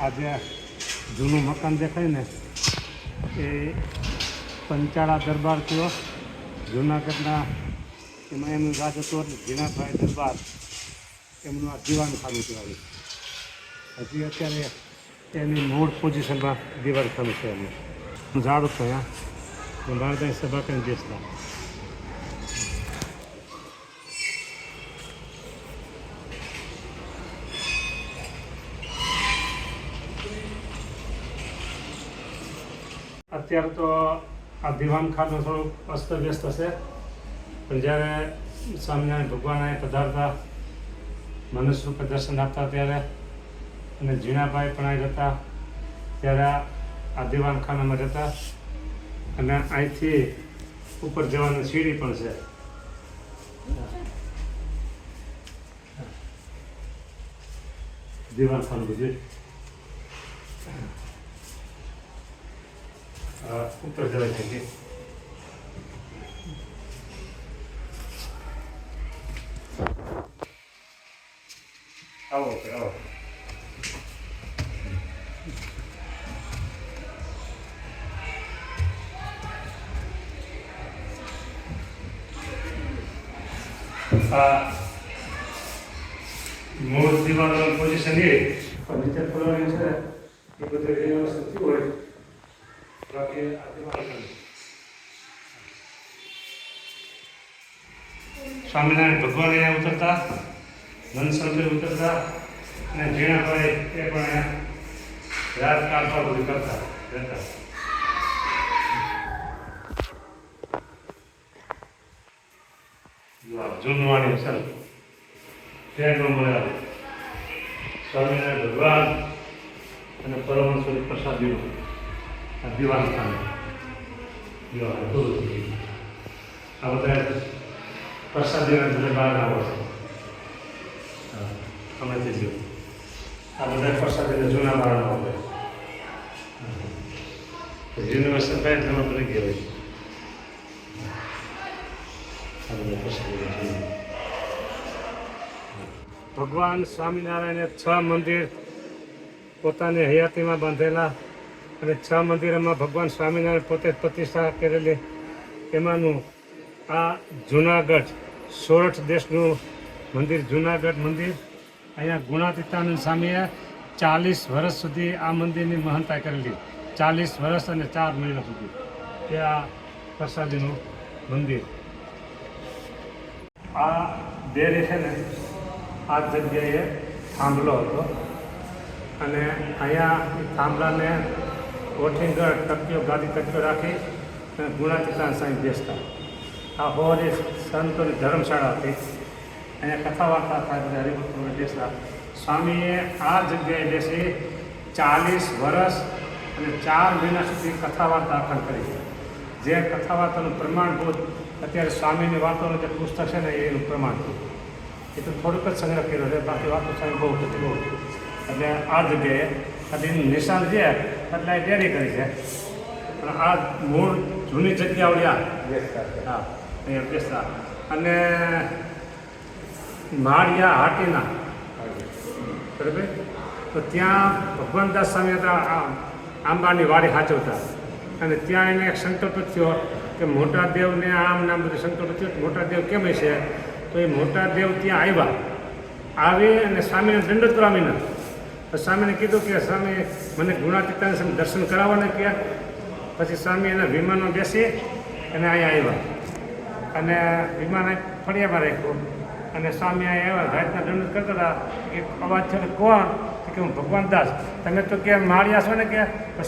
આ જે જૂનું મકાન દેખાય ને એ પંચાળા દરબાર થયો જૂનાગઢના. એમાં એમનું રાજ હતું એટલે ઝીણાભાઈ દરબાર એમનું આ દીવાનખાનું કહેવાય. હજી અત્યારે એની મૂળ પોઝિશનમાં દીવાનખાનું છે. એમનું ઝાડ હતું અહીંયા મારે ત્યાં સભા કરીને બેસતા. અત્યારે તો આ દીવાનખાનું થોડુંક અસ્તવ્યસ્ત હશે, પણ જ્યારે સ્વામિનારાયણ ભગવાન અહીં પધારતા મનુષ્ય રૂપે દર્શન આપતા ત્યારે અને ઝીણાભાઈ પણ અહીં રહેતા ત્યારે આ દીવાનખાનામાં રહેતા. અને અહીંથી ઉપર જવાની સીડી પણ છે. દીવાનખાનું બધું ઉપર જવાય છે. આવો આવો. મૂળ દીવાનની પોઝિશન એ નીચે ખોલવાની છે એ બધું વ્યવસ્થિત થયું હોય. બાકી આ દીવાનખાનું સ્વામિનારાયણ ભગવાન અહીંયા ઉતરતા, મનસંતર ઉતરતા અને ઝીણાભાઈ એ પણ અહીંયા રાત કાઢવા બધું કરતા રહેતા. જૂનવાણી અસર ટ્રેનમાં મળ્યા સ્વામિનારાયણ ભગવાન અને પરમહંસોની પ્રસાદીનું આ દીવાનખાનું. આ બધા પ્રસાદીના ઘરે બહાર આવો છે. હમણાંથી જો આ બધા પ્રસાદીને જૂના બહાર આવો છે. યુનિવર્સિટી પાસે ઘણો પડી ગયો હોય. ભગવાન સ્વામિનારાયણે 6 મંદિર પોતાની હયાતીમાં બાંધેલા અને 6 મંદિરોમાં ભગવાન સ્વામિનારાયણ પોતે પ્રતિષ્ઠા કરેલી. એમાંનું આ જૂનાગઢ સોરઠ દેશનું મંદિર જૂનાગઢ મંદિર. અહીંયા ગુણાતીતાનંદ સ્વામીએ 40 વર્ષ સુધી આ મંદિરની મહાનતા કરેલી. 40 વર્ષ અને 4 મહિના સુધી એ આ પ્રસાદીનું મંદિર. આ ડેરી છે ને આ જગ્યાએ થાંભલો હતો અને અહીંયા થાંભલાને ઓઠીંગળ તકીઓ ગાદી તકીઓ રાખી અને ગુણાતીતાનંદ સ્વામી બેસતા. આ હોરી સંતોની ધર્મશાળા હતી. અહીંયા કથા વાર્તા થાય, બધા હરિભક્તોને બેસતા. સ્વામીએ આ જગ્યાએ બેસી 40 વર્ષ અને 4 મહિના સુધી કથા વાર્તા અખંડ કરી. જે કથા વાર્તાનું પ્રમાણભૂત અત્યારે સ્વામીની વાતોનું જે પુસ્તક છે ને એનું પ્રમાણ એ તો થોડુંક જ સંગ્રહ કર્યો છે. બાકી વાતો સ્વામી બહુ બહુ એટલે આ જગ્યાએ એટલે નિશાન છે એટલે ડેરી કરી છે. પણ આ મૂળ જૂની જગ્યાઓ યાદ હા અહીંયા બેસતા. અને માળિયા હાટીના બરાબર તો ત્યાં ભગવાનદાસ સ્વામી હતા આંબાની વાડી સાચવતા. અને ત્યાં એને એક સંકલ્પ થયો કે મોટા દેવને આમ નામ બધું સંકલ્પ થયો મોટા દેવ કેમ છે. તો એ મોટા દેવ ત્યાં આવી અને સ્વામીને દંડોત સ્વામીને તો સ્વામીને કીધું કે સ્વામી મને ગુણાતીતાનંદ સ્વામી દર્શન કરાવવાને કહ્યા. પછી સ્વામી એના વિમાનમાં બેસી અને અહીંયા આવ્યા અને વિમાન ફળિયામાં રાખ્યું અને સ્વામી અહીંયા આવ્યા. રાતના દંડોત કરતા હતા. એક અવાજ થયો કોણ કે હું ભગવાન દાસ તમે તો કે માળિયા છો ને કે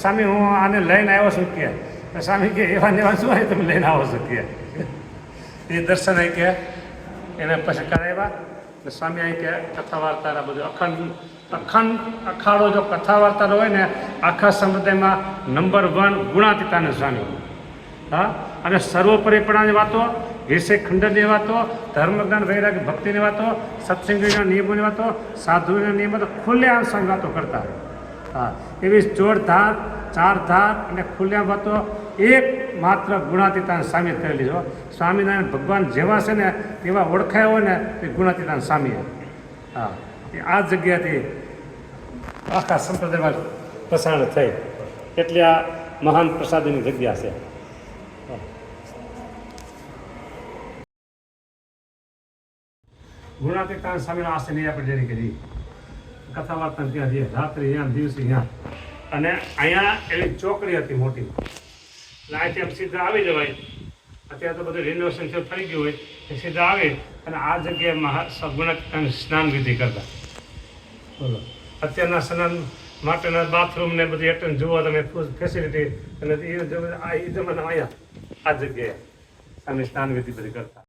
સ્વામી હું આને લઈને આવ્યો છું કે. સ્વામી કે એવા ને એવા શું હોય તમે લઈને આવો છો કે. એ દર્શન અહીં કે એને પછી કરાવ્યા. સ્વામી અહીં કે કથા વાર્તા બધું અખંડ અખાડો જો કથા વાર્તા હોય ને આખા સંપ્રદાયમાં નંબર 1 ગુણાતીતાનંદ સ્વામી. હા અને સર્વોપરીપણાની વાતો, વિષય ખંડનની વાતો, ધર્મજ્ઞાન વૈરાગ્ય ભક્તિની વાતો, સત્સંગીના નિયમોની વાતો, સાધુના નિયમો તો ખુલ્લેઆમ સ્વામી વાતો કરતા. હા એવી જોરધાર 4 ધાર અને ખુલ્લેઆમ વાતો એક માત્ર ગુણાતીતાનંદ સ્વામી કરેલી છો. સ્વામિનારાયણ ભગવાન જેવા છે ને તેવા ઓળખાયા હોય ને તે ગુણાતીતાનંદ સ્વામીએ. હા એ આ જગ્યાથી આખા સંપ્રદાયમાં પ્રસારણ થઈ એટલે આ મહાન પ્રસાદીની જગ્યા છે. ગુણાતીતાન સ્વામીનો આશ્રમ આપણે જેની કરી કથા વાર્તા ત્યાં જઈએ, રાત્રે અહીંયા દિવસે અહીંયા, અને અહીંયા એવી ચોકડી હતી મોટી, એટલે અહીંથી આમ સીધા આવી જવાય. અત્યારે તો બધું રિનોવેશન થઈ ગયું હોય એ સીધા આવે અને આ જગ્યાએ ગુણાતીતાની સ્નાન વિધિ કરતા. બોલો અત્યારના સ્નાન માટેના બાથરૂમ ને બધી એટેન્ડ જુઓ તમે ફેસિલિટી, અને એ જમાના અહીંયા આ જગ્યાએ અમે સ્નાન વિધિ બધી કરતા.